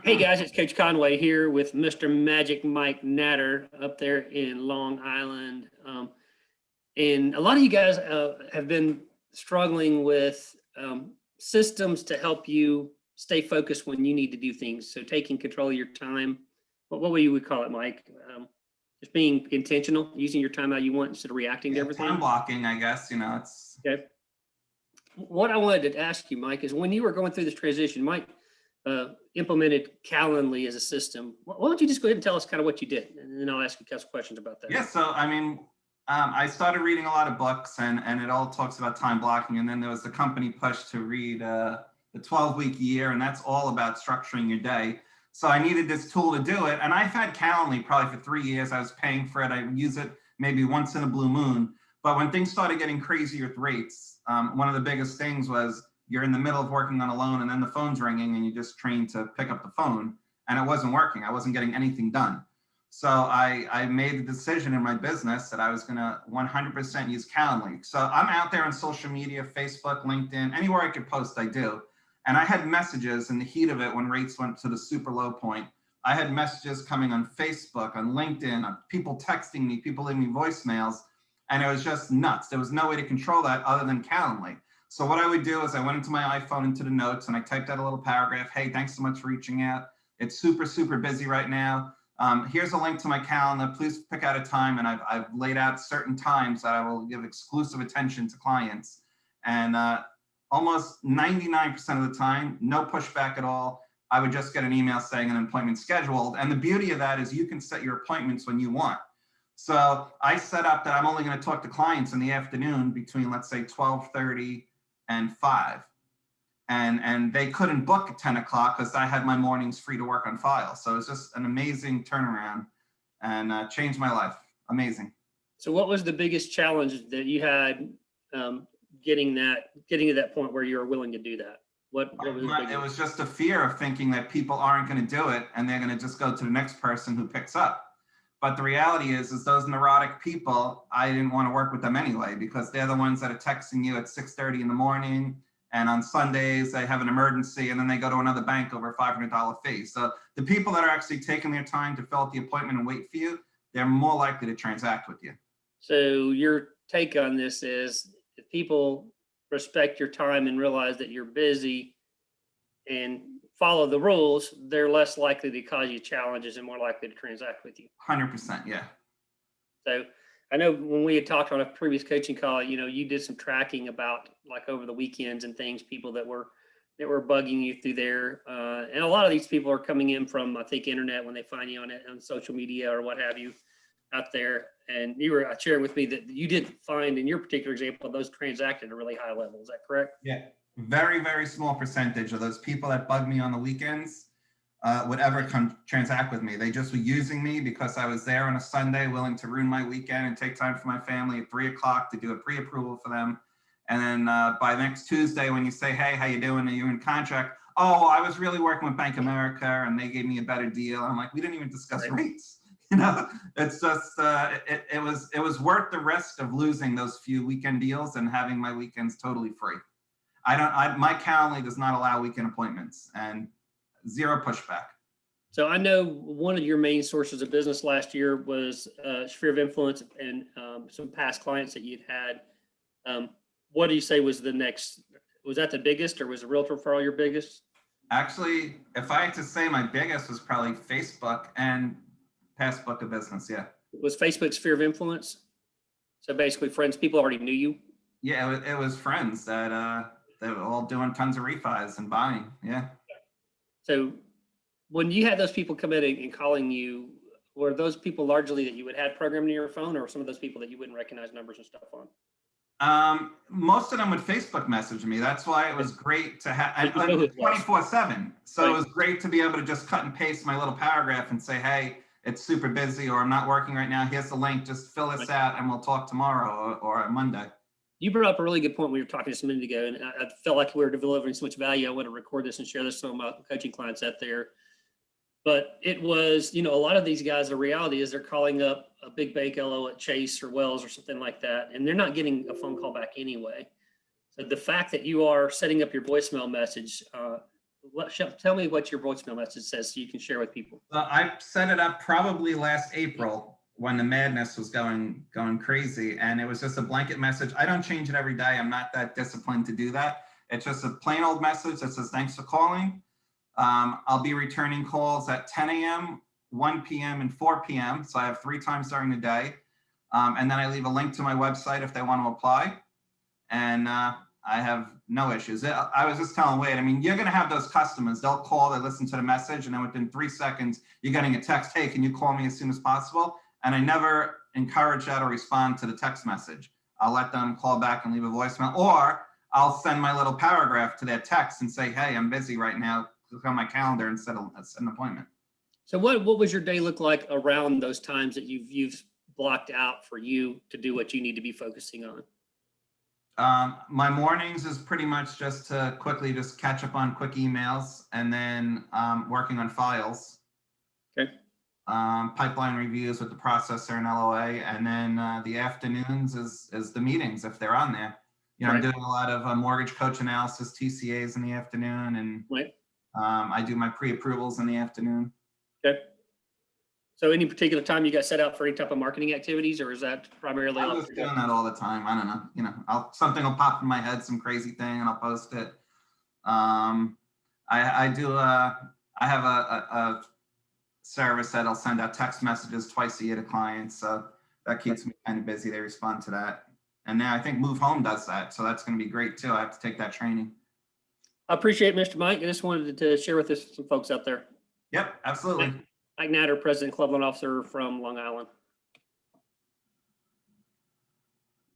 Hey guys, it's Coach Conway here with Mr. Magic Mike Natter up there in Long Island. And a lot of you guys have been struggling with systems to help you stay focused when you need to do things. So taking control of your time. What would you call it, Mike? Just being intentional, using your time how you want instead of reacting to everything. Time blocking, I guess, it's. Okay. What I wanted to ask you, Mike, is when you were going through this transition, Mike implemented Calendly as a system. Why don't you just go ahead and tell us kind of what you did, and then I'll ask you a couple questions about that. Yeah, so I started reading a lot of books, and it all talks about time blocking, and then there was the company push to read the 12-week year, and that's all about structuring your day. So I needed this tool to do it, and I've had Calendly probably for 3 years. I was paying for it. I use it maybe once in a blue moon. But when things started getting crazy with rates, one of the biggest things was you're in the middle of working on a loan and then the phone's ringing and you just trained to pick up the phone and it wasn't working. I wasn't getting anything done. So I made the decision in my business that I was gonna 100% use Calendly. So I'm out there on social media, Facebook, LinkedIn, anywhere I could post, I do. And I had messages in the heat of it when rates went to the super low point. I had messages coming on Facebook, on LinkedIn, on people texting me, people leaving me voicemails, and it was just nuts. There was no way to control that other than Calendly. So what I would do is I went into my iPhone, into the notes, and I typed out a little paragraph. Hey, thanks so much for reaching out. It's super, super busy right now. Here's a link to my calendar. Please pick out a time. And I've laid out certain times that I will give exclusive attention to clients. And almost 99% of the time, no pushback at all. I would just get an email saying an appointment scheduled. And the beauty of that is you can set your appointments when you want. So I set up that I'm only going to talk to clients in the afternoon between, let's say, 12:30 and 5. And they couldn't book at 10 o'clock because I had my mornings free to work on file. So it's just an amazing turnaround and changed my life. Amazing. So what was the biggest challenge that you had getting to that point where you were willing to do that? What was it was just a fear of thinking that people aren't going to do it and they're going to just go to the next person who picks up. But the reality is those neurotic people, I didn't want to work with them anyway, because they're the ones that are texting you at 6:30 in the morning. And on Sundays, they have an emergency and then they go to another bank over a $500 fee. So the people that are actually taking their time to fill out the appointment and wait for you, they're more likely to transact with you. So your take on this is if people respect your time and realize that you're busy and follow the rules, they're less likely to cause you challenges and more likely to transact with you. 100%, yeah. So I know when we had talked on a previous coaching call, you did some tracking about like over the weekends and things, people that were bugging you through there. And a lot of these people are coming in from, I think, internet when they find you on social media or what have you out there. And you were sharing with me that you did find in your particular example, those transacted at a really high level. Is that correct? Yeah. Very, very small percentage of those people that bug me on the weekends would ever come transact with me. They just were using me because I was there on a Sunday, willing to ruin my weekend and take time for my family at 3 o'clock to do a pre-approval for them. And then by next Tuesday, when you say, hey, how you doing? Are you in contract? Oh, I was really working with Bank of America and they gave me a better deal. I'm like, we didn't even discuss rates. It's just, it was worth the risk of losing those few weekend deals and having my weekends totally free. My Calendly does not allow weekend appointments and zero pushback. So I know one of your main sources of business last year was sphere of influence and some past clients that you'd had. What do you say was the next? Was that the biggest, or was the realtor referral your biggest? Actually, if I had to say, my biggest was probably Facebook and past book of business. Yeah. Was Facebook sphere of influence? So basically, friends, people already knew you. Yeah, it was friends that they were all doing tons of refis and buying. Yeah. So when you had those people come in and calling you, were those people largely that you would have programmed in your phone, or some of those people that you wouldn't recognize numbers and stuff on? Most of them would Facebook message me. That's why it was great to have 24/7. So right. It was great to be able to just cut and paste my little paragraph and say, hey, it's super busy, or I'm not working right now. Here's the link. Just fill this out and we'll talk tomorrow or Monday. You brought up a really good point when we were talking just a minute ago, and I felt like we were delivering so much value. I want to record this and share this with my coaching clients out there. But it was, a lot of these guys, the reality is they're calling up a big bank LO at Chase or Wells or something like that, and they're not getting a phone call back anyway. So the fact that you are setting up your voicemail message Tell me what your voicemail message says so you can share with people. I set it up probably last April when the madness was going crazy, and it was just a blanket message. I don't change it every day. I'm not that disciplined to do that. It's just a plain old message that says, thanks for calling. I'll be returning calls at 10 a.m., 1 p.m., and 4 p.m. So I have 3 times during the day. And then I leave a link to my website if they want to apply. And I have no issues. I was just telling Wade, I mean, you're going to have those customers. They'll call, they listen to the message, and then within 3 seconds, you're getting a text, hey, can you call me as soon as possible? And I never encourage that or respond to the text message. I'll let them call back and leave a voicemail, or I'll send my little paragraph to their text and say, hey, I'm busy right now. Look on my calendar and set an appointment. So what was your day look like around those times that you've blocked out for you to do what you need to be focusing on? My mornings is pretty much just to quickly just catch up on quick emails, and then working on files. Okay. Pipeline reviews with the processor and LOA, and then the afternoons is the meetings if they're on there. You know, right. I'm doing a lot of mortgage coach analysis, TCAs in the afternoon, and right. I do my pre-approvals in the afternoon. Okay. So any particular time you got set out for any type of marketing activities, or is that primarily? I'm just doing that all the time. I don't know. You know, something will pop in my head, some crazy thing, and I'll post it. I have a service that'll send out text messages twice a year to clients, so that keeps me kind of busy. They respond to that, and now I think Move Home does that, so that's going to be great too. I have to take that training. I appreciate it, Mr. Mike. I just wanted to share with some folks out there. Yep, absolutely. Mike Natter, President Club Loan Officer from Long Island.